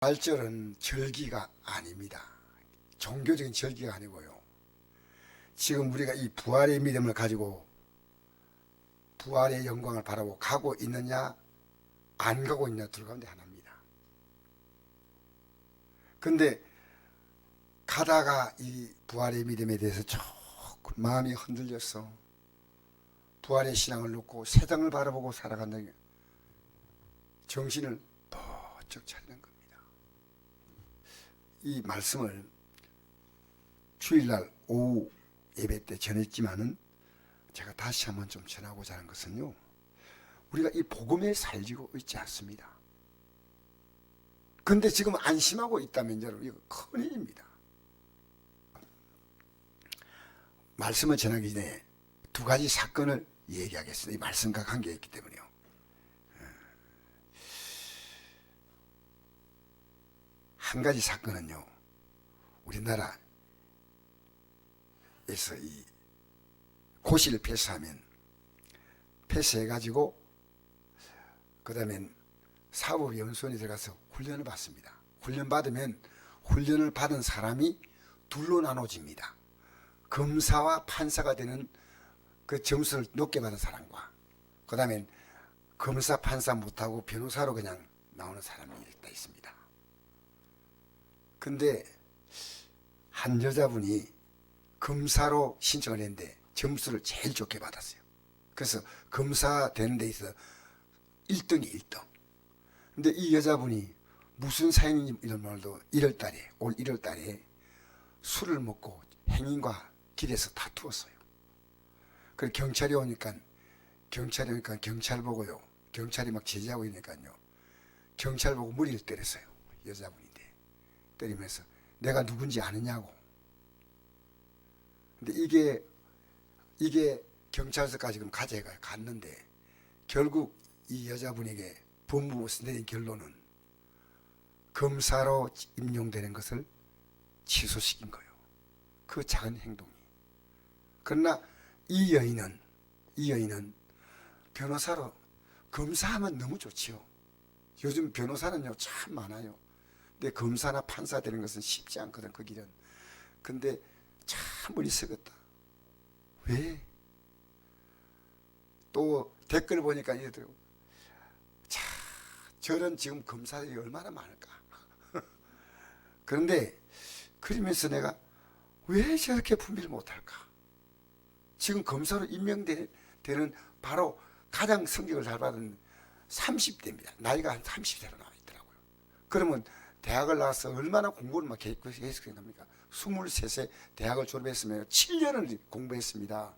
부활절은 절기가 아닙니다. 종교적인 절기가 아니고요. 지금 우리가 이 부활의 믿음을 가지고 부활의 영광을 바라보고 가고 있느냐 안 가고 있느냐 둘 가운데 하나입니다. 근데 가다가 이 부활의 믿음에 대해서 조금 마음이 흔들려서 부활의 신앙을 놓고 세상을 바라보고 살아간다는 정신을 번쩍 차리는 겁니다. 이 말씀을 주일날 오후 예배 때 전했지만은 제가 다시 한번 좀 전하고자 하는 것은요, 우리가 이 복음에 살지고 있지 않습니다. 근데 지금 안심하고 있다면 여러분 이거 큰일입니다. 말씀을 전하기 전에 두 가지 사건을 얘기하겠습니다. 이 말씀과 관계가 있기 때문에요. 한 가지 사건은요, 우리나라에서 이 고시를 패스하면 패스해가지고 그 다음엔 사법연수원에 들어가서 훈련을 받습니다. 훈련 받으면 훈련을 받은 사람이 둘로 나눠집니다. 검사와 판사가 되는 그 점수를 높게 받은 사람과 그 다음엔 검사 판사 못하고 변호사로 그냥 나오는 사람이 있습니다. 근데 한 여자분이 검사로 신청을 했는데 점수를 제일 좋게 받았어요. 그래서 검사 되는 데 있어서 1등이 1등. 근데 이 여자분이 무슨 사연인지 이런 말도 올 1월 달에 술을 먹고 행인과 길에서 다투었어요. 그래서 경찰이 오니까 경찰 보고요. 경찰이 막 제지하고 있으니까요. 경찰 보고 머리를 때렸어요. 여자분인데. 때리면서 내가 누군지 아느냐고. 근데 이게 경찰서까지 그럼 가져가요. 갔는데 결국 이 여자분에게 법무부에서 내린 결론은 검사로 임용되는 것을 취소시킨 거예요. 그 작은 행동이. 그러나 이 여인은 변호사로, 검사하면 너무 좋지요. 요즘 변호사는요 참 많아요. 근데 검사나 판사 되는 것은 쉽지 않거든, 그 길은. 근데 참 머리 쓰겠다. 왜? 또 댓글 보니까 이러더라고. 자, 저런 지금 검사들이 얼마나 많을까. 그런데 그러면서 내가 왜 저렇게 분별을 못할까. 지금 검사로 임명되는 바로 가장 성적을 잘 받은 30대입니다. 나이가 한 30대로 나와 있더라고요. 그러면 대학을 나와서 얼마나 공부를 막 계속 합니까? 23세 대학을 졸업했으면 7년을 공부했습니다.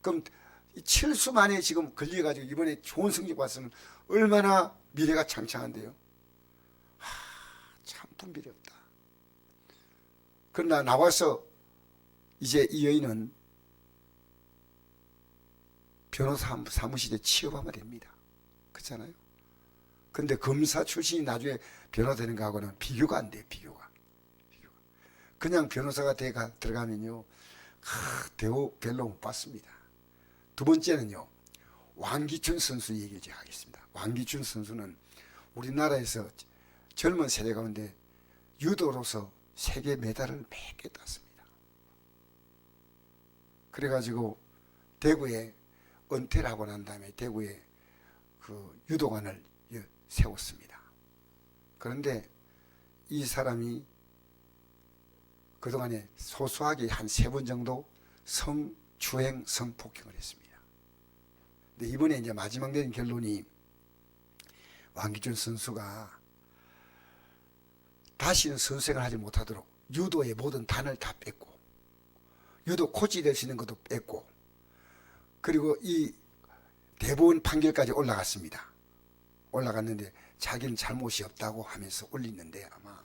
그럼 7수 만에 지금 걸려가지고 이번에 좋은 성적 봤으면 얼마나 미래가 창창한데요. 참 분별이 없다. 그러나 나와서 이제 이 여인은 변호사 사무실에 취업하면 됩니다. 그렇잖아요. 근데 검사 출신이 나중에 변호사 되는 거하고는 비교가 안 돼요. 비교가. 그냥 변호사가 들어가면요, 대우 별로 못 받습니다. 두 번째는요, 왕기춘 선수 얘기를 제가 하겠습니다. 왕기춘 선수는 우리나라에서 젊은 세대 가운데 유도로서 세계 메달을 몇 개 땄습니다. 그래가지고 대구에 은퇴를 하고 난 다음에 대구에 그 유도관을 세웠습니다. 그런데 이 사람이 그동안에 소소하게 한 3번 정도 성추행, 성폭행을 했습니다. 근데 이번에 이제 마지막 내린 결론이 왕기춘 선수가 다시는 선수생활 하지 못하도록 유도의 모든 단을 다 뺐고, 유도 코치 될 수 있는 것도 뺐고, 그리고 이 대법원 판결까지 올라갔습니다. 올라갔는데 자기는 잘못이 없다고 하면서 올리는데 아마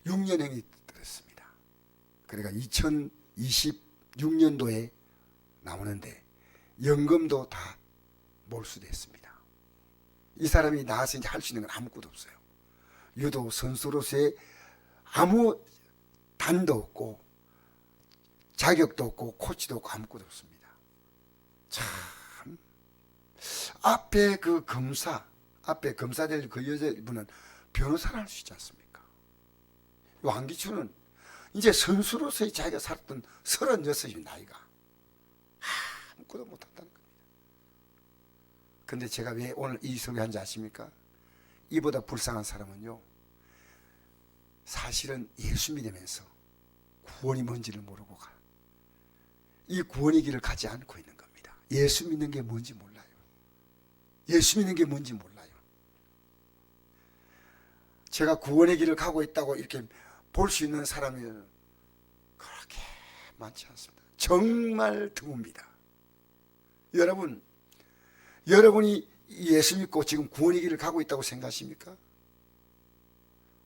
6년형이 들었습니다. 그러니까 2026년도에 나오는데 연금도 다 몰수됐습니다. 이 사람이 나와서 이제 할 수 있는 건 아무것도 없어요. 유도 선수로서의 아무 단도 없고 자격도 없고 코치도 없고 아무것도 없습니다. 참 앞에 그 검사 될 그 여자분은 변호사를 할 수 있지 않습니까? 왕기춘은 이제 선수로서의 자기가 살았던 36이 나이가 아무것도 못한다는 겁니다. 근데 제가 왜 오늘 이 소개한지 아십니까? 이보다 불쌍한 사람은요, 사실은 예수 믿으면서 구원이 뭔지를 모르고 이 구원의 길을 가지 않고 있는 겁니다. 예수 믿는 게 뭔지 몰라요. 예수 믿는 게 뭔지 몰라요. 제가 구원의 길을 가고 있다고 이렇게 볼 수 있는 사람이 그렇게 많지 않습니다. 정말 드뭅니다. 여러분이 예수 믿고 지금 구원의 길을 가고 있다고 생각하십니까?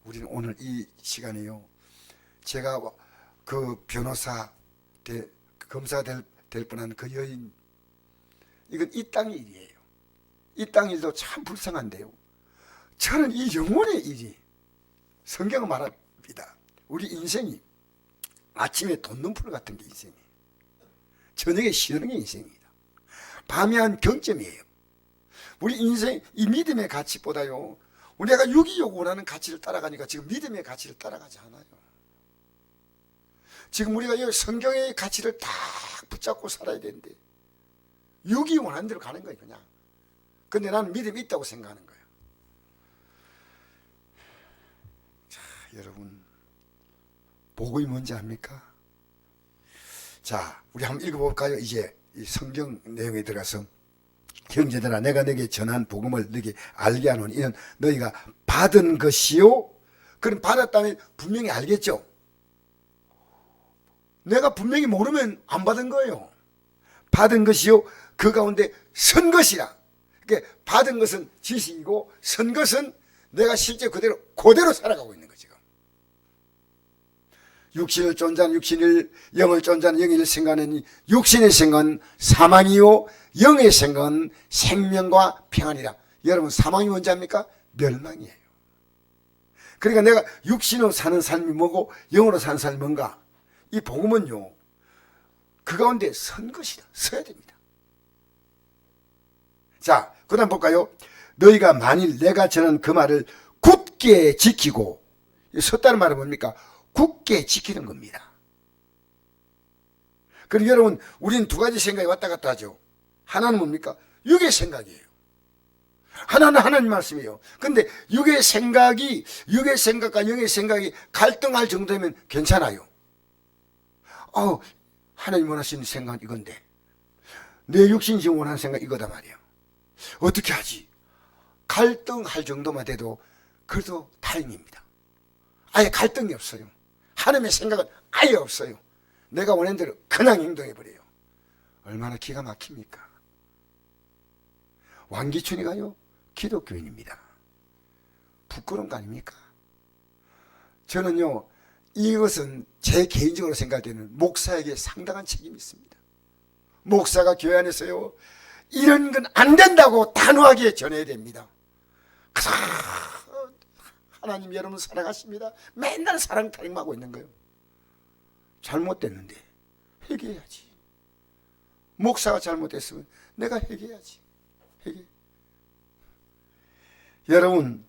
우리는 오늘 이 시간에요, 제가 그 변호사, 검사 될 뻔한 그 여인, 이건 이 땅의 일이에요. 이 땅 일도 참 불쌍한데요, 저는 이 영혼의 일이, 성경은 말합니다, 우리 인생이 아침에 돈눈풀 같은 게 인생이에요. 저녁에 쉬는 게 인생입니다. 밤이 한 경점이에요. 우리 인생, 이 믿음의 가치보다요, 우리가 육이요 원하는 가치를 따라가니까 지금 믿음의 가치를 따라가지 않아요. 지금 우리가 이 성경의 가치를 딱 붙잡고 살아야 되는데 육이 원하는 대로 가는 거예요, 그냥. 근데 나는 믿음이 있다고 생각하는 거예요. 자, 여러분, 복음이 뭔지 압니까? 자, 우리 한번 읽어볼까요? 이제 이 성경 내용에 들어가서, 형제들아, 내가 너에게 전한 복음을 너에게 알게 하노니 이는 너희가 받은 것이요. 그럼 받았다면 분명히 알겠죠? 내가 분명히 모르면 안 받은 거예요. 받은 것이요, 그 가운데 선 것이라. 그러니까 받은 것은 지식이고 선 것은 내가 실제 그대로 살아가고 있는 거죠. 육신을 쫀자는 육신을, 영을 쫀자는 영을 생각하니 육신의 생각은 사망이요 영의 생각은 생명과 평안이라. 여러분, 사망이 뭔지 압니까? 멸망이에요. 그러니까 내가 육신으로 사는 삶이 뭐고 영으로 사는 삶이 뭔가, 이 복음은요, 그 가운데 선 것이다. 서야 됩니다. 자, 그 다음 볼까요? 너희가 만일 내가 전한 그 말을 굳게 지키고, 섰다는 말은 뭡니까? 굳게 지키는 겁니다. 그럼 여러분, 우리는 두 가지 생각이 왔다 갔다 하죠. 하나는 뭡니까? 육의 생각이에요. 하나는 하나님 말씀이에요. 근데 육의 생각과 영의 생각이 갈등할 정도면 괜찮아요. 하나님 원하시는 생각은 이건데 내 육신이 지금 원하는 생각은 이거다 말이에요. 어떻게 하지? 갈등할 정도만 돼도 그래도 다행입니다. 아예 갈등이 없어요. 하나님의 생각은 아예 없어요. 내가 원하는 대로 그냥 행동해버려요. 얼마나 기가 막힙니까? 왕기춘이가요, 기독교인입니다. 부끄러운 거 아닙니까? 저는요, 이것은 제 개인적으로 생각할 때는 목사에게 상당한 책임이 있습니다. 목사가 교회 안에서요, 이런 건 안 된다고 단호하게 전해야 됩니다. 하나님 여러분 사랑하십니다. 맨날 사랑 타령하고 있는 거예요. 잘못됐는데 회개해야지. 목사가 잘못했으면 내가 회개해야지. 회개. 여러분,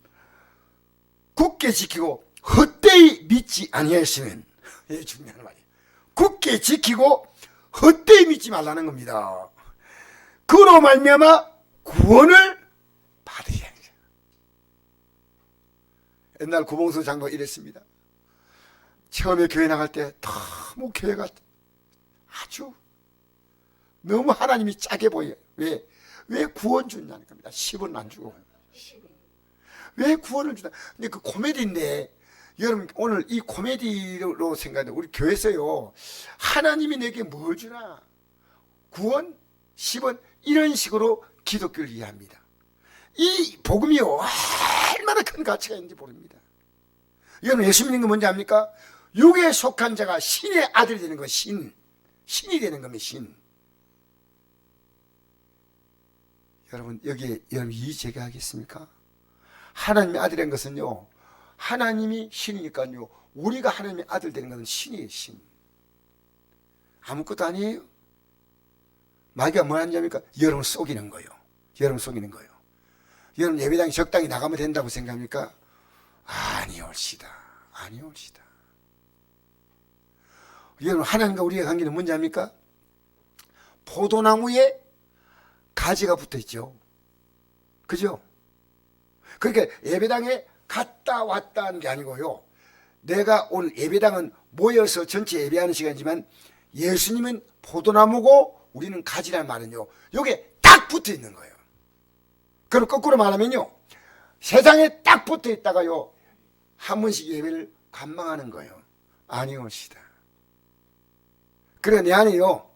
굳게 지키고 헛되이 믿지 아니하시면, 이게 중요한 말이에요. 굳게 지키고 헛되이 믿지 말라는 겁니다. 그로 말미암아 구원을 받으셔야 해요. 옛날 구봉수 장로가 이랬습니다. 처음에 교회 나갈 때 너무 교회가 아주 너무 하나님이 짜게 보여요. 왜 구원 준다는 겁니다. 10원 안 주고. 왜 구원을 주나? 근데 그 코미디인데, 여러분 오늘 이 코미디로 생각해. 우리 교회에서요, 하나님이 내게 뭘 주나? 구원, 10원, 이런 식으로 기독교를 이해합니다. 이 복음이요, 얼마나 큰 가치가 있는지 모릅니다. 여러분, 예수 믿는 건 뭔지 압니까? 육에 속한 자가 신의 아들이 되는 거, 신이 되는 겁니다. 신. 여러분, 여기에 여러분 이의 제기하겠습니까? 하나님의 아들인 것은요, 하나님이 신이니까요, 우리가 하나님의 아들 되는 것은 신이에요. 신. 아무것도 아니에요. 마귀가 뭐 하는 겁니까? 여러분 속이는 거예요. 여러분 속이는 거예요. 여러분 예배당에 적당히 나가면 된다고 생각합니까? 올시다. 아니 올시다. 여러분, 하나님과 우리의 관계는 뭔지 압니까? 포도나무에 가지가 붙어 있죠. 그죠? 그러니까 예배당에 갔다 왔다 하는 게 아니고요. 내가 오늘 예배당은 모여서 전체 예배하는 시간이지만 예수님은 포도나무고 우리는 가지란 말은요, 요게 딱 붙어 있는 거예요. 그럼 거꾸로 말하면요, 세상에 딱 붙어 있다가요 한 번씩 예배를 관망하는 거예요. 아니옵시다. 그래, 내 안에요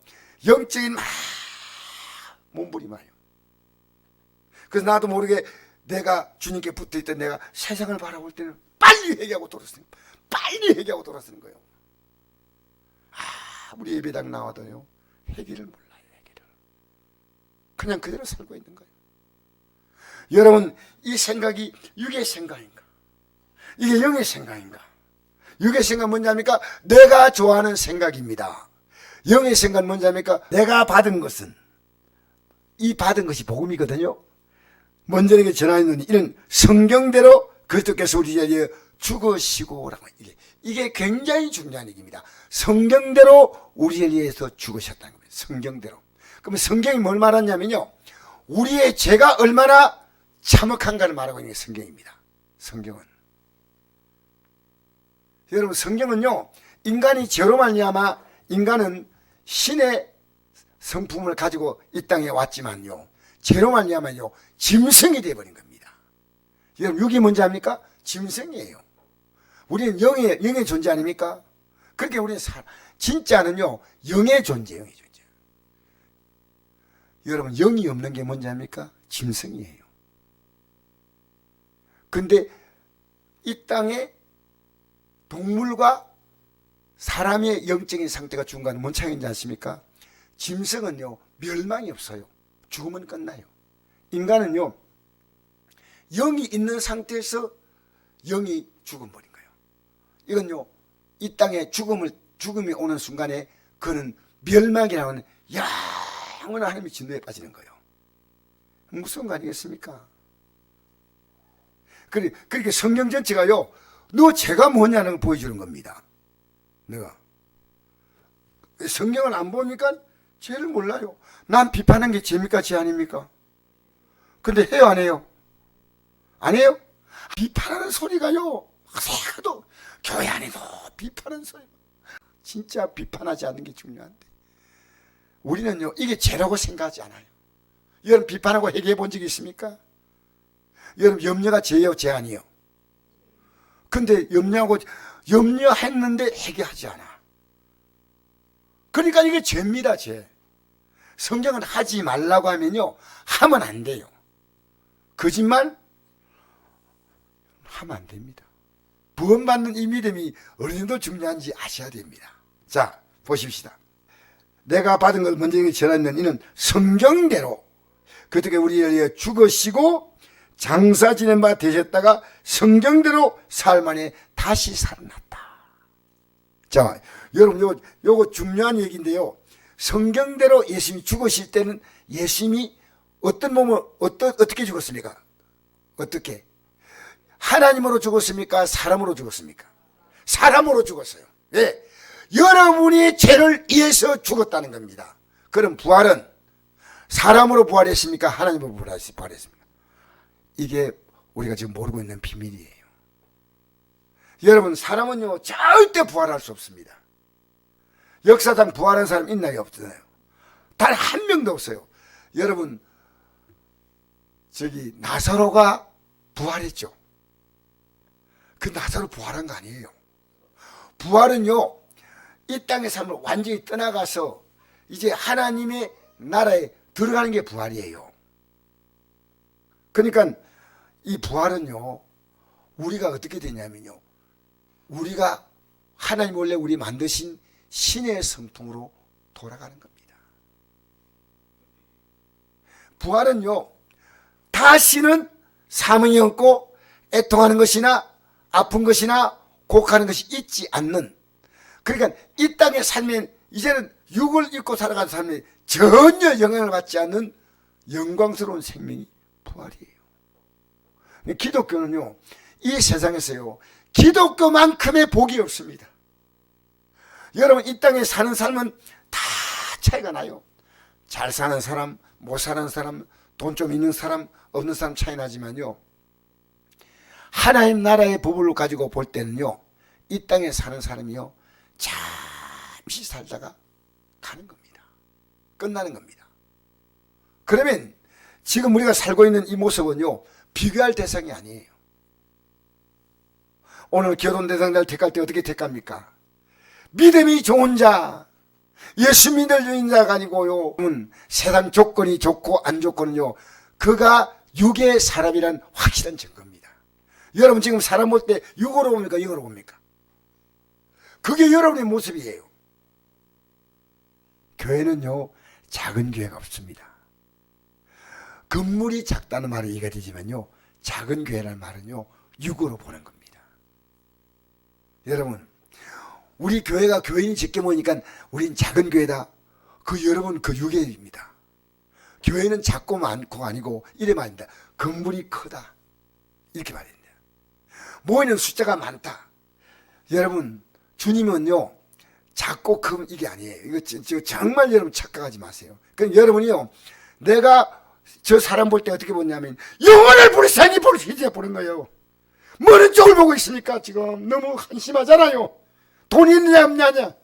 영적인 막 몸부림하여. 그래서 나도 모르게 내가 주님께 붙어있던 내가 세상을 바라볼 때는 빨리 회개하고 돌아서는 거예요. 빨리 회개하고 돌아서는 거예요. 우리 예배당 나와도요 회개를 몰라요. 회개를 그냥 그대로 살고 있는 거예요. 여러분, 이 생각이 육의 생각인가, 이게 영의 생각인가? 육의 생각은 뭔지 압니까? 내가 좋아하는 생각입니다. 영의 생각은 뭔지 압니까? 내가 받은 것은, 이 받은 것이 복음이거든요. 먼저 내게 전하는 이는 성경대로 그리스도께서 우리 자리에 죽으시고라고. 이게 굉장히 중요한 얘기입니다. 성경대로 우리를 위해서 죽으셨다는 겁니다. 성경대로. 그러면 성경이 뭘 말하냐면요, 우리의 죄가 얼마나 참혹한가를 말하고 있는 게 성경입니다. 성경은. 여러분, 성경은요, 인간이 죄로 말미암아 인간은 신의 성품을 가지고 이 땅에 왔지만요, 죄로 말미암아요 짐승이 되어버린 겁니다. 여러분, 육이 뭔지 압니까? 짐승이에요. 우리는 영의 존재 아닙니까? 그렇게 우리는 진짜는요 영의 존재, 영의 존재. 여러분, 영이 없는 게 뭔지 압니까? 짐승이에요. 근데 이 땅에 동물과 사람의 영적인 상태가 중간에 뭔 차이인지 아십니까? 짐승은요 멸망이 없어요. 죽으면 끝나요. 인간은요 영이 있는 상태에서 영이 죽어버린 거예요. 이건요 이 땅에 죽음이 오는 순간에 그는 멸망이라고 하는 영원한 하나님의 진노에 빠지는 거예요. 무서운 거 아니겠습니까? 그러니까 성경 전체가요 너 죄가 뭐냐는 걸 보여주는 겁니다. 내가 성경을 안 보니까 죄를 몰라요. 난 비판한 게 죄입니까? 죄 아닙니까? 근데 해요 안 해요? 안 해요? 비판하는 소리가요 하도 교회 안에도 비판하는 소리. 진짜 비판하지 않는 게 중요한데 우리는요 이게 죄라고 생각하지 않아요. 여러분, 비판하고 회개해 본 적이 있습니까? 여러분, 염려가 죄예요, 죄 아니에요? 근데 염려했는데 회개하지 않아. 그러니까 이게 죄입니다, 죄. 성경은 하지 말라고 하면요 하면 안 돼요. 거짓말 하면 안 됩니다. 구원받는 이 믿음이 어느 정도 중요한지 아셔야 됩니다. 자, 보십시다. 내가 받은 걸 먼저 전하는 이는 성경대로 그렇게 우리를 위해 죽으시고 장사 지낸 바 되셨다가 성경대로 삶 안에 다시 살아났다. 자, 여러분, 요거 중요한 얘기인데요. 성경대로 예수님이 죽으실 때는 예수님이 어떤 몸을 어떻게 죽었습니까? 어떻게? 하나님으로 죽었습니까? 사람으로 죽었습니까? 사람으로 죽었어요. 예. 여러분이 죄를 위해서 죽었다는 겁니다. 그럼 부활은 사람으로 부활했습니까? 하나님으로 부활했습니까? 이게 우리가 지금 모르고 있는 비밀이에요. 여러분, 사람은요 절대 부활할 수 없습니다. 역사상 부활한 사람 있나요? 없잖아요. 단 한 명도 없어요. 여러분, 저기 나사로가 부활했죠. 그 나사로 부활한 거 아니에요. 부활은요 이 땅의 삶을 완전히 떠나가서 이제 하나님의 나라에 들어가는 게 부활이에요. 그러니까 이 부활은요 우리가 어떻게 되냐면요, 우리가 하나님 원래 우리 만드신 신의 성품으로 돌아가는 겁니다. 부활은요 다시는 사명이 없고 애통하는 것이나 아픈 것이나 곡하는 것이 있지 않는, 그러니까 이 땅의 삶에 이제는 육을 입고 살아가는 삶에 전혀 영향을 받지 않는 영광스러운 생명이 부활이에요. 기독교는요 이 세상에서요 기독교만큼의 복이 없습니다. 여러분 이 땅에 사는 삶은 다 차이가 나요. 잘 사는 사람, 못 사는 사람, 돈 좀 있는 사람, 없는 사람 차이 나지만요, 하나님 나라의 법을 가지고 볼 때는요 이 땅에 사는 사람이요 잠시 살다가 가는 겁니다. 끝나는 겁니다. 그러면 지금 우리가 살고 있는 이 모습은요 비교할 대상이 아니에요. 오늘 결혼 대상자를 택할 때 어떻게 택합니까? 믿음이 좋은 자, 예수 믿을 유인자가 아니고요 세상 조건이 좋고 안 좋고는요 그가 육의 사람이란 확실한 증거입니다. 여러분 지금 사람 볼 때 육으로 봅니까 영으로 봅니까? 그게 여러분의 모습이에요. 교회는요 작은 교회가 없습니다. 건물이 작다는 말이 이해가 되지만요 작은 교회라는 말은요 육으로 보는 겁니다. 여러분 우리 교회가 교인이 적게 모이니까 우린 작은 교회다. 그 여러분 그 유괴입니다. 교회는 작고 많고 아니고 이래 말입니다. 건물이 크다 이렇게 말입니다. 모이는 숫자가 많다. 여러분 주님은요 작고 큰 이게 아니에요. 이거 정말 여러분 착각하지 마세요. 그럼 여러분이요 내가 저 사람 볼 때 어떻게 보냐면 영혼을 불쌍히 보는 거예요. 뭐는 쪽을 보고 있으니까 지금 너무 한심하잖아요. 돈이 있느냐 없느냐.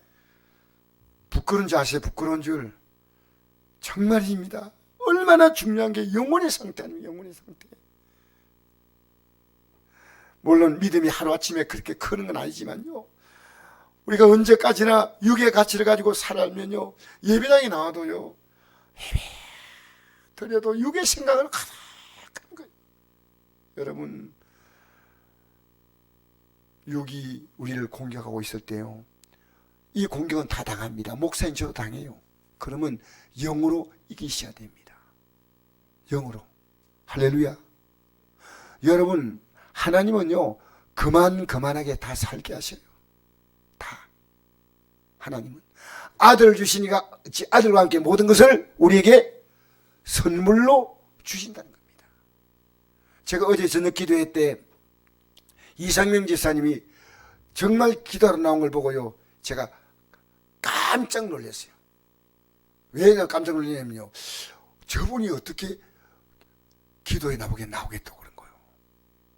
부끄러운 줄 아세요? 부끄러운 줄. 정말입니다. 얼마나 중요한 게 영혼의 상태 아니에요. 영혼의 상태. 물론 믿음이 하루아침에 그렇게 크는 건 아니지만요 우리가 언제까지나 육의 가치를 가지고 살아면요 예배당에 나와도요 예배 드려도 육의 생각을 가득 하는 거예요. 여러분 육이 우리를 공격하고 있을 때요 이 공격은 다 당합니다. 목사인 저도 당해요. 그러면 영으로 이기셔야 됩니다. 영으로. 할렐루야. 여러분 하나님은요 그만하게 다 살게 하셔요. 다. 하나님은 아들을 주시니까 아들과 함께 모든 것을 우리에게 선물로 주신다는 겁니다. 제가 어제 저녁 기도회 때 이상명 지사님이 정말 기도하러 나온 걸 보고요 제가 깜짝 놀랐어요. 왜 깜짝 놀랐냐면요 저분이 어떻게 기도에 나보게 나오겠다고 그런 거예요.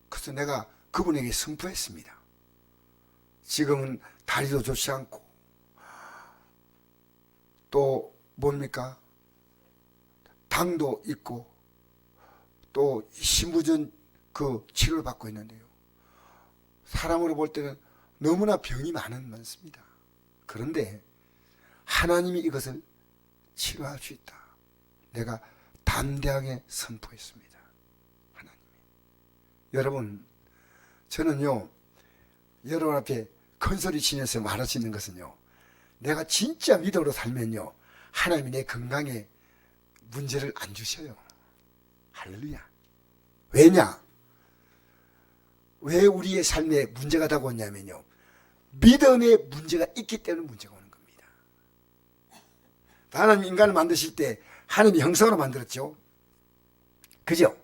그래서 내가 그분에게 선포했습니다. 지금은 다리도 좋지 않고 또 뭡니까 당도 있고 또 신부전 그 치료를 받고 있는데요 사람으로 볼 때는 너무나 병이 많습니다. 그런데 하나님이 이것을 치료할 수 있다. 내가 담대하게 선포했습니다. 하나님이. 여러분 저는요 여러분 앞에 큰소리 치면서 말할 수 있는 것은요 내가 진짜 믿음으로 살면요 하나님이 내 건강에 문제를 안 주셔요. 할렐루야. 왜냐? 왜 우리의 삶에 문제가 다가오냐면요 믿음에 문제가 있기 때문에 문제가 오는 겁니다. 하나님 인간을 만드실 때 하나님이 형상으로 만들었죠. 그죠?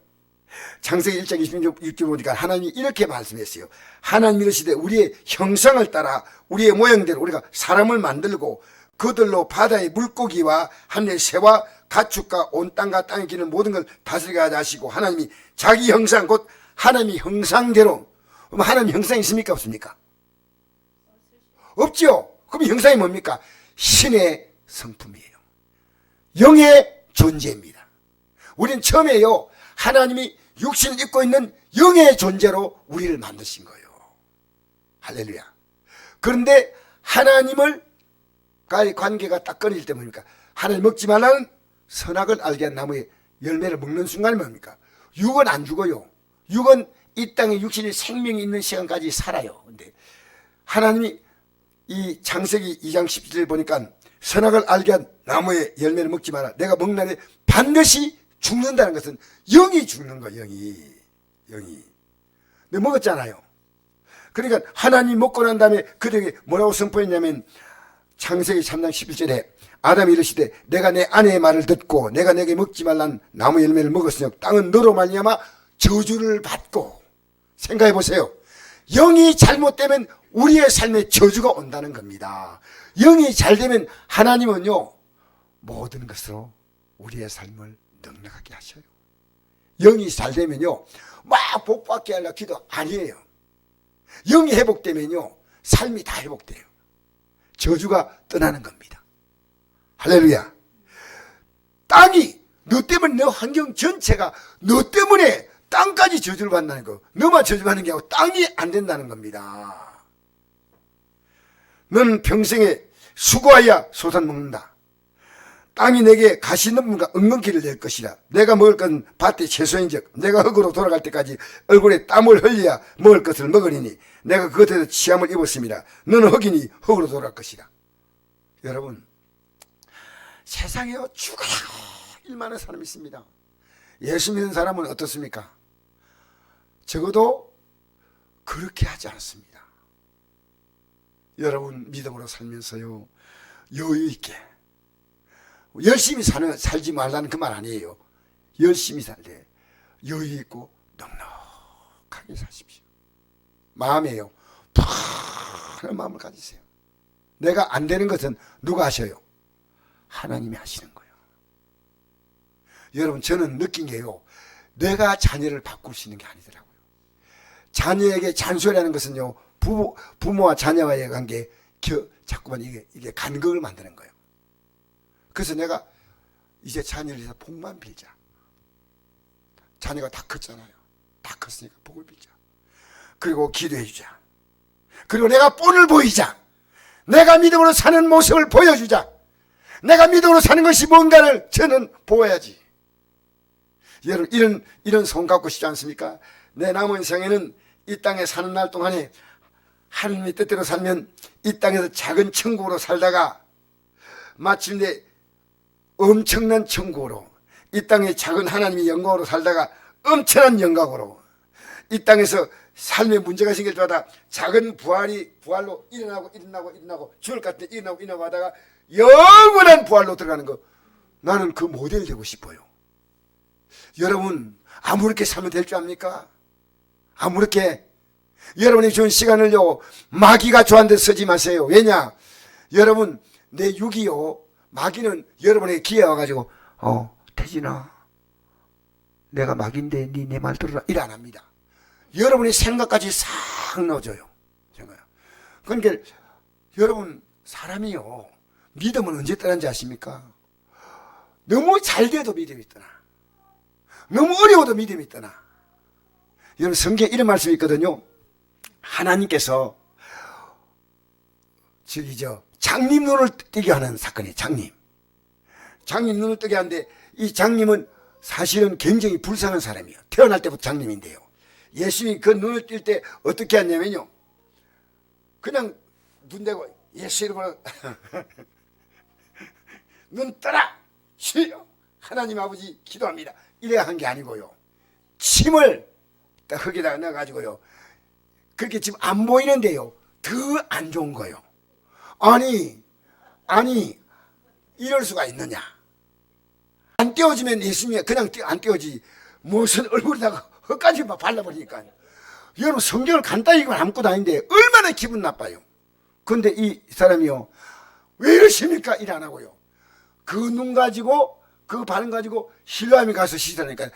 창세기 1장 26절 보니까 하나님이 이렇게 말씀했어요. 하나님이 이르시되 우리의 형상을 따라 우리의 모양대로 우리가 사람을 만들고 그들로 바다의 물고기와 하늘의 새와 가축과 온 땅과 땅에 기는 모든 걸 다스리게 하시고 하나님이 자기 형상 곧 하나님이 형상대로. 그럼 하나님 형상이 있습니까 없습니까? 없죠. 그럼 형상이 뭡니까? 신의 성품이에요. 영의 존재입니다. 우리는 처음에요 하나님이 육신을 입고 있는 영의 존재로 우리를 만드신 거예요. 할렐루야. 그런데 하나님을 과의 관계가 딱 끊어질 때 뭡니까? 하나님 먹지 말라는 선악을 알게 한 나무의 열매를 먹는 순간이 뭡니까? 육은 안 죽어요. 육은 이 땅에 육신이 생명이 있는 시간까지 살아요. 근데 하나님이 이 창세기 2장 17절 보니까 선악을 알게 한 나무의 열매를 먹지 마라. 내가 먹는 날에 반드시 죽는다는 것은 영이 죽는 거예요. 영이. 근데 먹었잖아요. 그러니까 하나님 먹고 난 다음에 그들에게 뭐라고 선포했냐면 창세기 3장 11절에 아담이 이르시되 내가 내 아내의 말을 듣고 내가 내게 먹지 말란 나무 열매를 먹었으니 땅은 너로 말미암아 저주를 받고 생각해 보세요. 영이 잘못되면 우리의 삶에 저주가 온다는 겁니다. 영이 잘 되면 하나님은요, 모든 것으로 우리의 삶을 넉넉하게 하셔요. 영이 잘 되면요, 막 복받게 하려 기도 아니에요. 영이 회복되면요, 삶이 다 회복돼요. 저주가 떠나는 겁니다. 할렐루야. 땅이 너 때문에, 너 환경 전체가 너 때문에 땅까지 저주를 받는다는 거. 너만 저주받는 게 아니고 땅이 안 된다는 겁니다. 너는 평생에 수고하여 소산 먹는다. 땅이 내게 가시덤불과 엉겅퀴를 낼 것이라. 내가 먹을 것은 밭의 채소인즉 내가 흙으로 돌아갈 때까지 얼굴에 땀을 흘려야 먹을 것을 먹으리니 내가 그것에서 취함을 입었습니다. 너는 흙이니 흙으로 돌아갈 것이라. 여러분, 세상에요 죽어야 일 많은 사람이 있습니다. 예수 믿는 사람은 어떻습니까? 적어도 그렇게 하지 않습니다. 여러분, 믿음으로 살면서요, 여유 있게 열심히 살지 말라는 그 말 아니에요. 열심히 살 때 여유 있고 넉넉하게 사십시오. 마음에요, 푸른 마음을 가지세요. 내가 안 되는 것은 누가 하셔요? 하나님이 하시는 거예요. 여러분, 저는 느낀 게요, 내가 자녀를 바꿀 수 있는 게 아니더라고요. 자녀에게 잔소리하는 것은요, 부모와 자녀와의 관계 자꾸만 이게 간극을 만드는 거예요. 그래서 내가 이제 자녀를 위해서 복만 빌자. 자녀가 다 컸잖아요. 다 컸으니까 복을 빌자. 그리고 기도해 주자. 그리고 내가 본을 보이자. 내가 믿음으로 사는 모습을 보여주자. 내가 믿음으로 사는 것이 뭔가를 저는 보아야지. 여러분, 이런 소원 갖고 싶지 않습니까? 내 남은 생에는 이 땅에 사는 날 동안에 하나님의 뜻대로 살면 이 땅에서 작은 천국으로 살다가 마침내 엄청난 천국으로, 이 땅의 작은 하나님의 영광으로 살다가 엄청난 영광으로, 이 땅에서 삶에 문제가 생길 때마다 작은 부활로 일어나고 죽을 것 같을 때 일어나고 하다가 영원한 부활로 들어가는 거, 나는 그 모델이 되고 싶어요. 여러분, 아무렇게 살면 될 줄 압니까? 아무렇게. 여러분이 준 시간을요, 마귀가 좋아하는 데 쓰지 마세요. 왜냐? 여러분, 내 육이요, 마귀는 여러분에게 기회 와가지고, 태진아, 내가 마귀인데 니 내 말 들어라, 이래 안 합니다. 여러분의 생각까지 싹 넣어줘요. 그러니까 여러분, 사람이요, 믿음은 언제 떠난지 아십니까? 너무 잘 돼도 믿음이 떠나. 너무 어려워도 믿음이 떠나. 여러분, 성경에 이런 말씀이 있거든요. 하나님께서 장님 눈을 뜨게 하는 사건이에요. 장님 눈을 뜨게 하는데, 이 장님은 사실은 굉장히 불쌍한 사람이에요. 태어날 때부터 장님인데요. 예수님이 그 눈을 뜰 때 어떻게 했냐면요, 그냥 눈 대고 예수 이름으로 눈 떠라, 주여 하나님 아버지 기도합니다, 이래야 한 게 아니고요, 침을 딱 흙에다가 넣어가지고요, 그렇게 지금 안 보이는데요, 더 안 좋은 거예요. 아니 이럴 수가 있느냐. 안 떼어지면 예수님이 그냥 안 떼어지, 무슨 얼굴에다가 흙까지 막 발라버리니까. 여러분, 성경을 간단히 안고 다니는데 얼마나 기분 나빠요. 그런데 이 사람이요, 왜 이러십니까? 일 안 하고요, 그 눈 가지고 그 발 가지고 실로암에 가서 시달하니까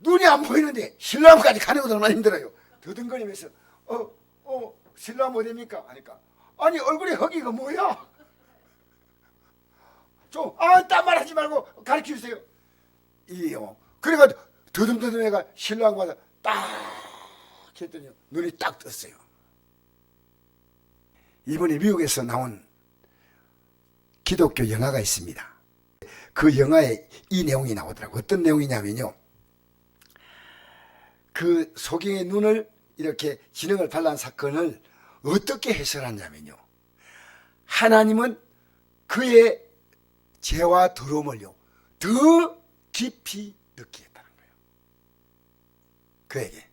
눈이 안 보이는데 실로암까지 가는 것도 얼마나 힘들어요. 더듬거리면서 실로암 어디입니까? 하니까, 아니 얼굴에 흙이가 뭐야? 딴 말 하지 말고 가르쳐 주세요. 이요. 그래가지고 더듬더듬 해가 실로암 가서 딱 했더니 눈이 딱 떴어요. 이번에 미국에서 나온 기독교 영화가 있습니다. 그 영화에 이 내용이 나오더라고요. 어떤 내용이냐면요, 그 소경의 눈을 이렇게 진흙을 발라한 사건을 어떻게 해설하냐면요, 하나님은 그의 죄와 더러움을요 더 깊이 느끼게 했다는 거예요. 그에게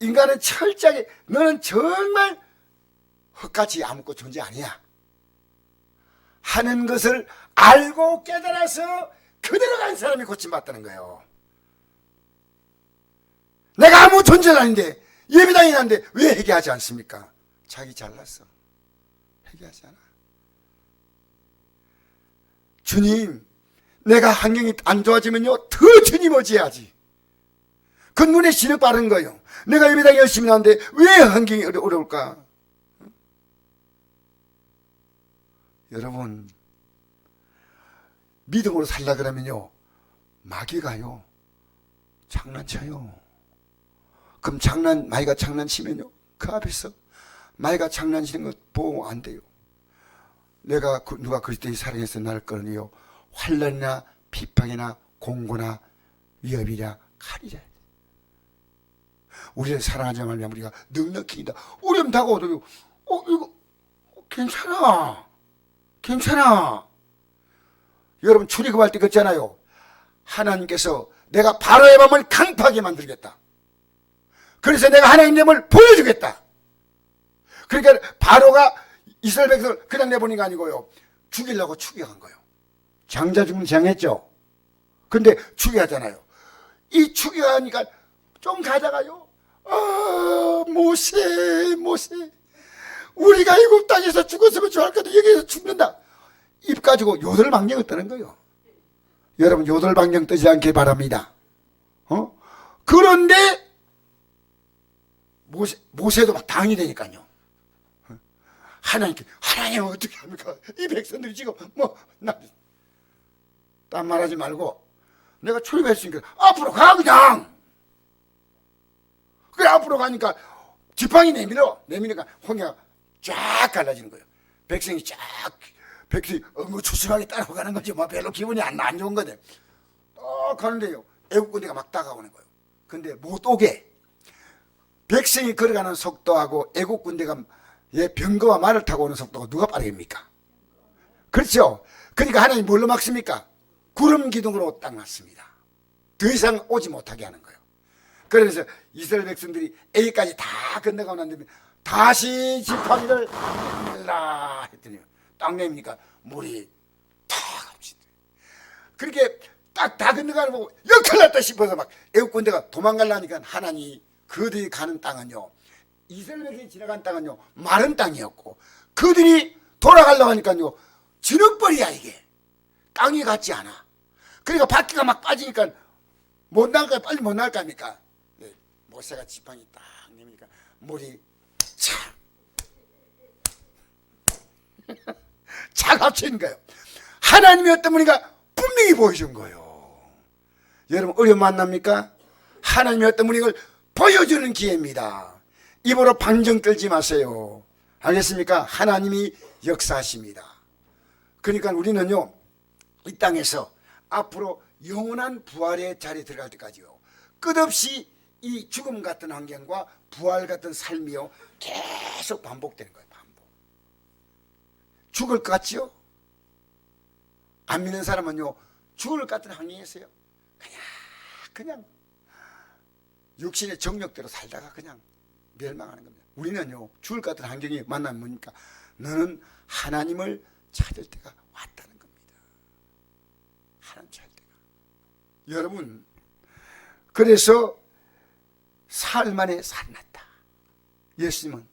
인간은 철저하게, 너는 정말 흙같이 아무것도 존재 아니야 하는 것을 알고 깨달아서 그대로 간 사람이 고침받다는 거예요. 내가 아무 존재는 아닌데 예배당이 난데 왜 회개하지 않습니까? 자기 잘났어. 회개하지 않아. 주님, 내가 환경이 안 좋아지면요 더 주님 의지해야지. 그 눈에 신을 빠른 거예요. 내가 예배당 열심히 하는데 왜 환경이 어려울까? 여러분, 믿음으로 살라 그러면요 마귀가요 장난쳐요. 그럼 마귀가 장난치면요 그 앞에서 마귀가 장난치는 것 보고 안 돼요. 누가 그리스도의 사랑해서 나를 끌어내요 환난이나 비방이나 공고나 위협이나 칼이라. 우리를 사랑하지 말면 우리가 넉넉히 이다. 어려움 다가오도 이거 괜찮아. 여러분 출애굽할 때 그랬잖아요. 하나님께서 내가 바로의 마음을 강팍하게 만들겠다. 그래서 내가 하나님 됨을 보여주겠다. 그러니까 바로가 이스라엘 백성을 그냥 내보낸 게 아니고요. 죽이려고 추격한 거예요. 장자 죽는 장했죠. 근데 추격하잖아요. 이 추격하니까 좀 가다가요. 모세 우리가 애굽 땅에서 죽었으면 좋을 건데 여기서 죽는다. 입 가지고 요들방정을 떠는 거예요. 여러분 요들방정 뜨지 않길 바랍니다. 그런데 모세도 막 당이 되니까요. 하나님 어떻게 합니까? 이 백성들이 지금 딴 말하지 말고 내가 출애굽했으니까 앞으로 가 그냥. 그래 앞으로 가니까 지팡이 내미니까 홍해가 쫙 갈라지는 거예요. 백성이 추심하게 따라가는 거죠. 별로 기분이 안 좋은 거죠. 딱 가는데요 애국 군대가 막 다가오는 거예요. 근데 못 오게 백성이 걸어가는 속도하고 애국 군대가 병거와 말을 타고 오는 속도가 누가 빠르겠습니까? 그렇죠. 그러니까 하나님 뭘로 막습니까? 구름 기둥으로 딱 막습니다. 더 이상 오지 못하게 하는 거예요. 그래서 이스라엘 백성들이 A까지 다 건너가고 난 다음에 다시 지팡이를 내라 했더니 딱 내미니까 물이 탁 합치더니 그렇게 딱 다 건너가는 거 보고 큰일 났다 싶어서 막 애국 군대가 도망가려니까 하나님 그들이 가는 땅은요 이스라엘 백성이 지나간 땅은요 마른 땅이었고 그들이 돌아가려고 하니까요 진흙벌이야. 이게 땅이 같지 않아. 그러니까 바퀴가 막 빠지니까 못 나갈까 빨리 못 나갈 거 아닙니까? 모세가 지팡이 딱 내미니까 물이 착 합치는 거예요. 하나님이 어떤 분인가 분명히 보여준 거예요. 여러분 어려움 만납니까? 하나님이 어떤 분인걸 보여주는 기회입니다. 입으로 방정 떨지 마세요. 알겠습니까? 하나님이 역사하십니다. 그러니까 우리는요 이 땅에서 앞으로 영원한 부활의 자리에 들어갈 때까지요 끝없이 이 죽음 같은 환경과 부활 같은 삶이요 계속 반복되는 거예요. 죽을 것 같지요? 안 믿는 사람은요 죽을 것 같은 환경이었어요. 그냥 육신의 정욕대로 살다가 그냥 멸망하는 겁니다. 우리는요 죽을 것 같은 환경이 만나면 뭡니까? 너는 하나님을 찾을 때가 왔다는 겁니다. 하나님 찾을 때가. 여러분 그래서 사흘 만에 살아났다. 예수님은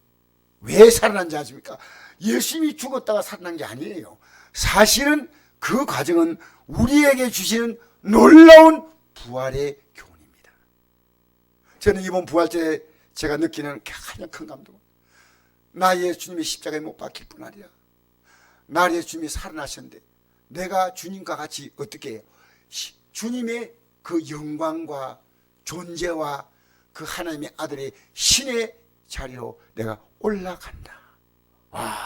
왜 살아난지 아십니까? 예수님이 죽었다가 살아난 게 아니에요. 사실은 그 과정은 우리에게 주시는 놀라운 부활의 교훈입니다. 저는 이번 부활 때 제가 느끼는 가장 큰 감동은 나 예수님이 십자가에 못 박힐 뿐 아니라 나 예수님이 살아나셨는데 내가 주님과 같이 어떻게 해요? 주님의 그 영광과 존재와 그 하나님의 아들의 신의 자리로 내가 올라간다. 와,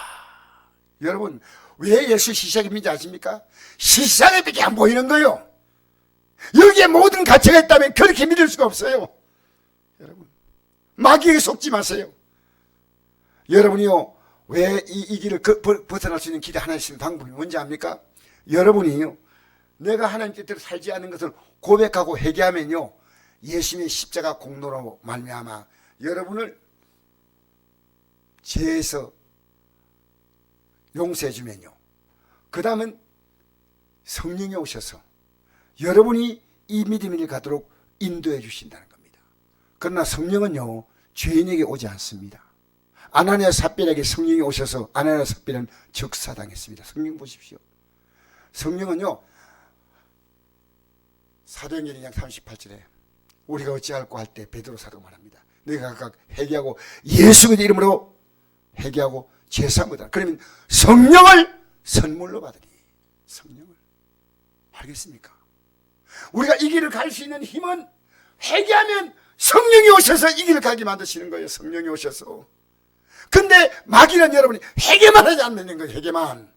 여러분 왜 예수 시작입니다 아십니까? 시작에밖에 안 보이는 거요. 여기에 모든 가치가 있다면 그렇게 믿을 수가 없어요. 여러분 마귀에게 속지 마세요. 여러분이요 왜 이 길을 벗어날 수 있는 길이 하나 있으면 방법이 뭔지 압니까? 여러분이요 내가 하나님 뜻대로 살지 않는 것을 고백하고 회개하면요 예수님의 십자가 공로로 말미암아 여러분을 죄에서 용서해 주면요 그 다음은 성령이 오셔서 여러분이 이 믿음을 가도록 인도해 주신다는 겁니다. 그러나 성령은요, 죄인에게 오지 않습니다. 아나니아 삽비라에게 성령이 오셔서 아나니아 삽비는 적사당했습니다. 성령 보십시오. 성령은요, 사도행전 2장 38절에 우리가 어찌할꼬 할 때 베드로 사도가 말합니다. 너희가 각각 회개하고 예수 그리스도의 이름으로 회개하고 제사함 받으라. 그러면 성령을 선물로 받으리. 성령을. 알겠습니까? 우리가 이 길을 갈 수 있는 힘은 회개하면 성령이 오셔서 이 길을 가게 만드시는 거예요. 성령이 오셔서. 근데 마귀는 여러분이 회개만 하지 않는 거예요. 회개만.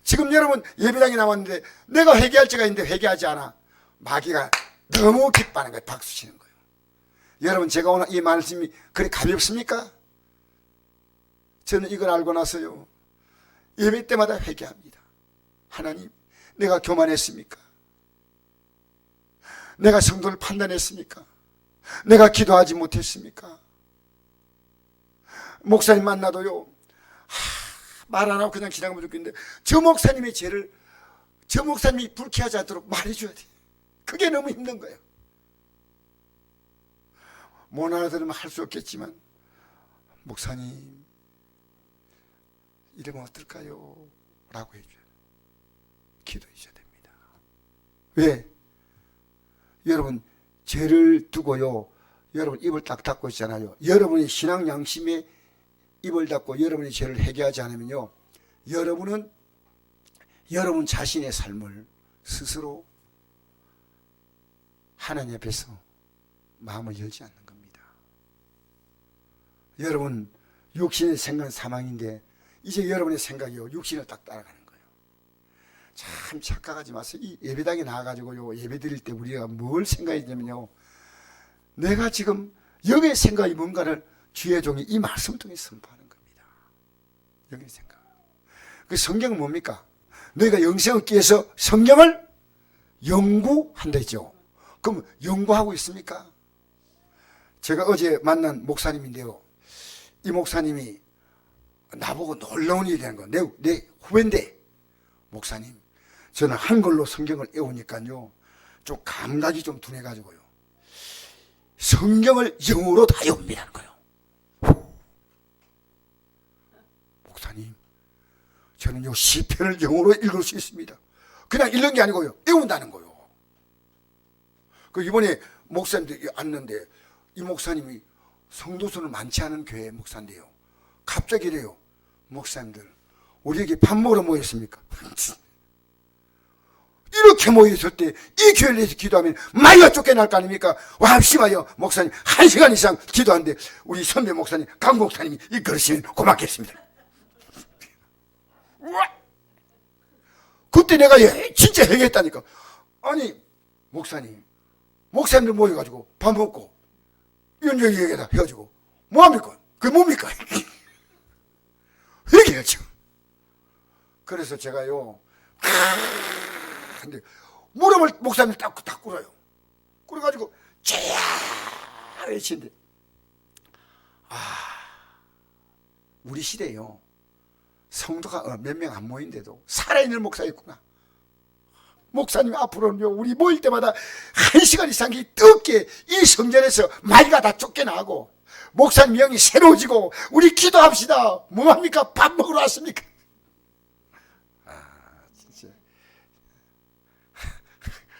지금 여러분 예배당에 나왔는데 내가 회개할 때가 있는데 회개하지 않아. 마귀가 너무 기뻐하는 거예요. 박수 치는 거예요. 여러분, 제가 오늘 이 말씀이 그리 가볍습니까? 저는 이걸 알고 나서요, 예배 때마다 회개합니다. 하나님, 내가 교만했습니까? 내가 성도를 판단했습니까? 내가 기도하지 못했습니까? 목사님 만나도요, 말 안 하고 그냥 지나가면 좋겠는데, 저 목사님의 죄를 저 목사님이 불쾌하지 않도록 말해줘야 돼. 그게 너무 힘든 거예요. 못 알아들으면 할 수 없겠지만, 목사님 이러면 어떨까요? 라고 해줘요. 기도해 줘야 됩니다. 왜? 여러분, 죄를 두고요, 여러분 입을 딱 닫고 있잖아요. 여러분이 신앙 양심에 입을 닫고 여러분이 죄를 회개하지 않으면요, 여러분은 여러분 자신의 삶을 스스로 하나님 앞에서 마음을 열지 않는 겁니다. 여러분, 육신의 생각은 사망인데 이제 여러분의 생각이요, 육신을 딱 따라가는 거예요. 참 착각하지 마세요. 이 예배당에 나와가지고요, 예배 드릴 때 우리가 뭘 생각해야 되냐면요, 내가 지금 여기의 생각이 뭔가를 주의 종이 이 말씀 통해 선포하는 겁니다. 여기의 생각. 그 성경은 뭡니까? 너희가 영생을 얻기 위해서 성경을 연구한다 했죠. 그럼 연구하고 있습니까? 제가 어제 만난 목사님인데요, 이 목사님이 나보고 놀라운 일이 하는 거예요. 내 후배인데, 목사님, 저는 한글로 성경을 외우니까요, 좀 감각이 좀 둔해가지고요, 성경을 영어로 다 외웁니다는 거예요. 목사님, 저는 요 시편을 영어로 읽을 수 있습니다. 그냥 읽는 게 아니고요, 외운다는 거예요. 그 이번에 목사님들이 왔는데, 이 목사님이 성도수는 많지 않은 교회 목사인데요, 갑자기 이래요. 목사님들, 우리에게 밥 먹으러 모였습니까? 이렇게 모였을 때 이 교회를 위해서 기도하면 마이가 쫓겨날 거 아닙니까? 와, 심하여 목사님 1시간 이상 기도하는데 우리 선배 목사님, 강 목사님이 이끌으시면 고맙겠습니다. 그때 내가 진짜 해겠다니까. 아니, 목사님들 모여가지고 밥 먹고 연정이 얘기다 헤어지고 뭐합니까? 그게 뭡니까? 얘기하죠. 그래서 제가요, 근데 무릎을 목사님 딱 꿇어요. 꿇어가지고 죄야 외치는데, 우리 시대에요, 성도가 몇 명 안 모인데도 살아있는 목사 있구나. 목사님 앞으로는요, 우리 모일 때마다 1시간 이상이 뜨겁게 이 성전에서 마이가 다 쫓겨나고 목사님 영이 새로워지고 우리 기도합시다. 뭐합니까? 밥 먹으러 왔습니까? 진짜.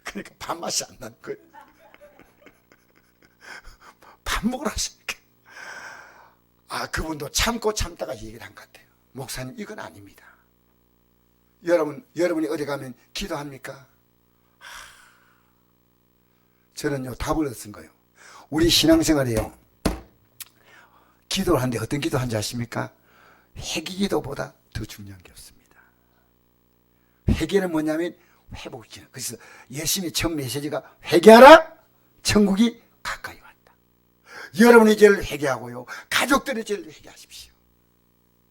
그러니까 밥맛이 안 나는 거예요. 밥 먹으러 왔습니까? 그분도 참고 참다가 얘기를 한 것 같아요. 목사님, 이건 아닙니다. 여러분이 어디 가면 기도합니까? 저는요, 답을 얻은 거예요. 우리 신앙생활에요, 기도를 하는데 어떤 기도 하는지 아십니까? 회개기도보다 더 중요한 게 없습니다. 회개는 뭐냐면 회복기도. 그래서 예수님의 첫 메시지가 회개하라, 천국이 가까이 왔다. 여러분의 죄를 회개하고요, 가족들의 죄를 회개하십시오.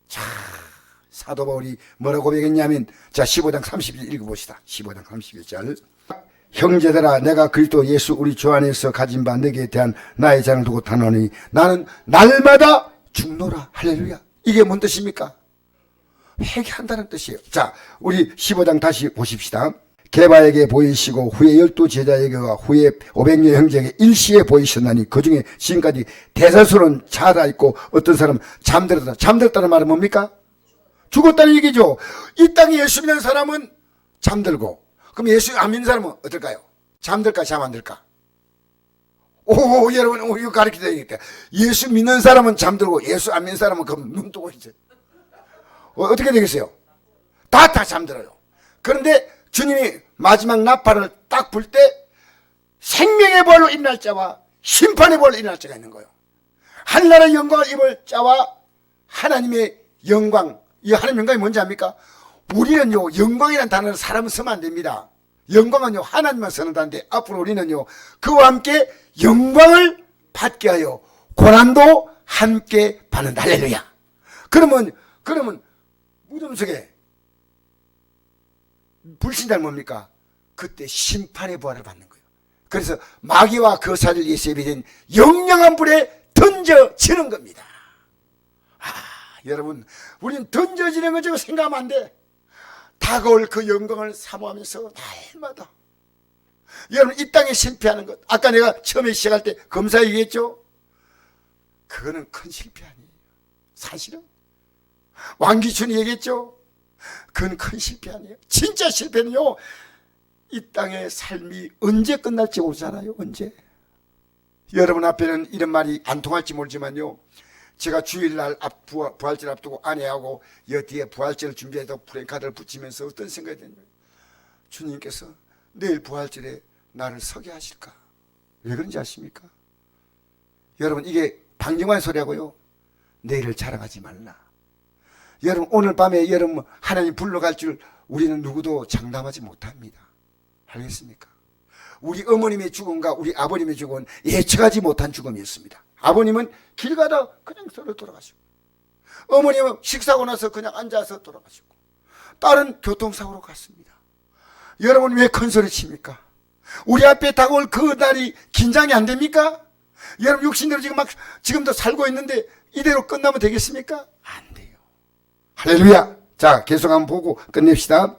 자, 사도 바울이 뭐라고 고백했냐면, 자, 15장 30절 읽어봅시다. 15장 31절. 형제들아, 내가 그리스도 예수 우리 주 안에서 가진 바 너희에 대한 나의 잔을 두고 단언하니 나는 날마다 죽노라. 할렐루야. 이게 뭔 뜻입니까? 회개한다는 뜻이에요. 자, 우리 15장 다시 보십시다. 게바에게 보이시고 후에 12제자에게와 후에 500여 형제에게 일시에 보이셨나니 그 중에 지금까지 대다수는 자다 있고 어떤 사람은 잠들었다. 잠들었다는 말은 뭡니까? 죽었다는 얘기죠. 이 땅에 예수 믿는 사람은 잠들고, 그럼 예수 안 믿는 사람은 어떨까요? 잠들까 잠 안 들까? 오, 여러분, 이거 가르쳐야 되겠다. 예수 믿는 사람은 잠들고 예수 안 믿는 사람은 그럼 눈 뜨고 있어요. 어떻게 되겠어요? 다 잠들어요. 그런데 주님이 마지막 나팔을 딱 불 때 생명의 부활로 일어날 자와 심판의 부활로 일어날 자가 있는 거예요. 하늘나라의 영광을 입을 자와 하나님의 영광. 이 하나님의 영광이 뭔지 압니까? 우리는요, 영광이라는 단어를 사람은 쓰면 안 됩니다. 영광은요, 하나님만 쓰는 단어인데 앞으로 우리는요, 그와 함께 영광을 받게 하여 고난도 함께 받는다. 할렐루야. 그러면 무덤 속에 불신자는 뭡니까? 그때 심판의 부활을 받는 거예요. 그래서 마귀와 그 사를 위해서 예비된 영영한 불에 던져지는 겁니다. 여러분, 우린 던져지는 거 저거 생각하면 안 돼. 다가올 그 영광을 사모하면서 날마다. 여러분, 이 땅에 실패하는 것, 아까 내가 처음에 시작할 때 검사 얘기했죠? 그거는 큰 실패 아니에요. 사실은 왕기춘이 얘기했죠? 그건 큰 실패 아니에요. 진짜 실패는요, 이 땅의 삶이 언제 끝날지 모르잖아요. 언제. 여러분 앞에는 이런 말이 안 통할지 모르지만요, 제가 주일날 부활절 앞두고 아내하고 여기에 부활절을 준비해서 프랭카드를 붙이면서 어떤 생각이 드냐면, 주님께서 내일 부활절에 나를 서게 하실까? 왜 그런지 아십니까? 여러분, 이게 방정환 소리하고요, 내일을 자랑하지 말라. 여러분, 오늘 밤에 여러분 하나님 불러갈 줄 우리는 누구도 장담하지 못합니다. 알겠습니까? 우리 어머님의 죽음과 우리 아버님의 죽음은 예측하지 못한 죽음이었습니다. 아버님은 길 가다 그냥 서로 돌아가시고, 어머님은 식사하고 나서 그냥 앉아서 돌아가시고, 딸은 교통사고로 갔습니다. 여러분, 왜 큰 소리 칩니까? 우리 앞에 다가올 그 날이 긴장이 안 됩니까? 여러분, 육신대로 지금도 살고 있는데 이대로 끝나면 되겠습니까? 안 돼요. 할렐루야. 자, 계속 한번 보고 끝냅시다.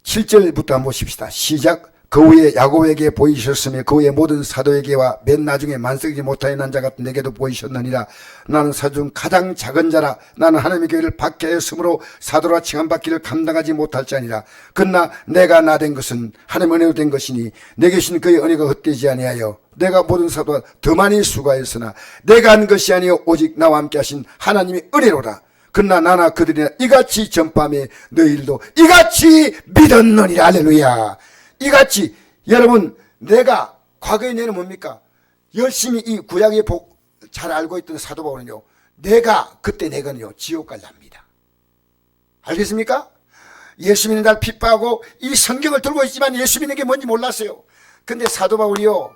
7절부터 한번 보십시다. 시작. 그 후에 야곱에게 보이셨으며 그 후에 모든 사도에게와 맨 나중에 만석이지 못하여 난 자 같은 내게도 보이셨느니라. 나는 사도 중 가장 작은 자라. 나는 하나님의 교회를 박해하였으므로 사도라 칭함받기를 감당하지 못할 자니라. 그러나 내가 나된 것은 하나님의 은혜로 된 것이니 내게 주신 그의 은혜가 헛되지 아니하여 내가 모든 사도와 더 많이 수고하였으나 내가 한 것이 아니요 오직 나와 함께 하신 하나님의 은혜로라. 그러나 나나 그들이나 이같이 전파하며 너희들도 이같이 믿었느니라. 할렐루야. 이같이. 여러분, 내가 과거에 내는 뭡니까? 열심히 이 구약의 복 잘 알고 있던 사도 바울은요, 그때 내가는요 지옥 갈랍니다. 알겠습니까? 예수 믿는 날 핍박하고 이 성경을 들고 있지만 예수 믿는 게 뭔지 몰랐어요. 근데 사도 바울이요,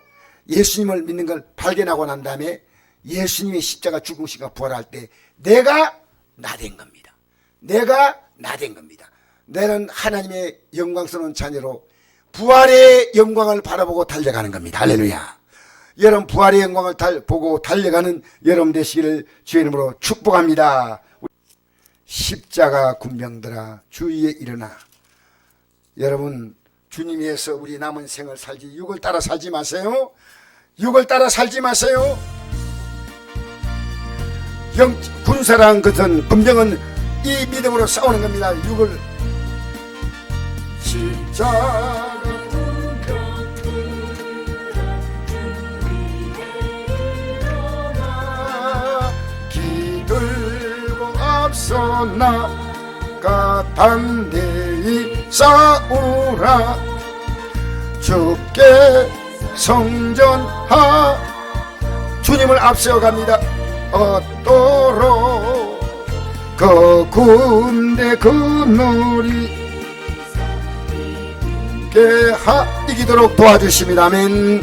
예수님을 믿는 걸 발견하고 난 다음에 예수님의 십자가 죽으시고 부활할 때 내가 나된 겁니다. 내가 나된 겁니다. 나는 하나님의 영광스러운 자녀로 부활의 영광을 바라보고 달려가는 겁니다. 할렐루야. 여러분, 부활의 영광을 보고 달려가는 여러분 되시기를 주의 이름으로 축복합니다. 십자가 군병들아 주위에 일어나. 여러분, 주님 위해서 우리 남은 생을 살지, 육을 따라 살지 마세요. 육을 따라 살지 마세요. 군사랑 같은 군병은 이 믿음으로 싸우는 겁니다. 육을. 십자가 기들고 앞서 나가 담대히 싸우라. 주께 성전하. 주님을 앞세워갑니다. 얻도록 그 군대 그 놀이 이기도록 도와주십니다. 아멘.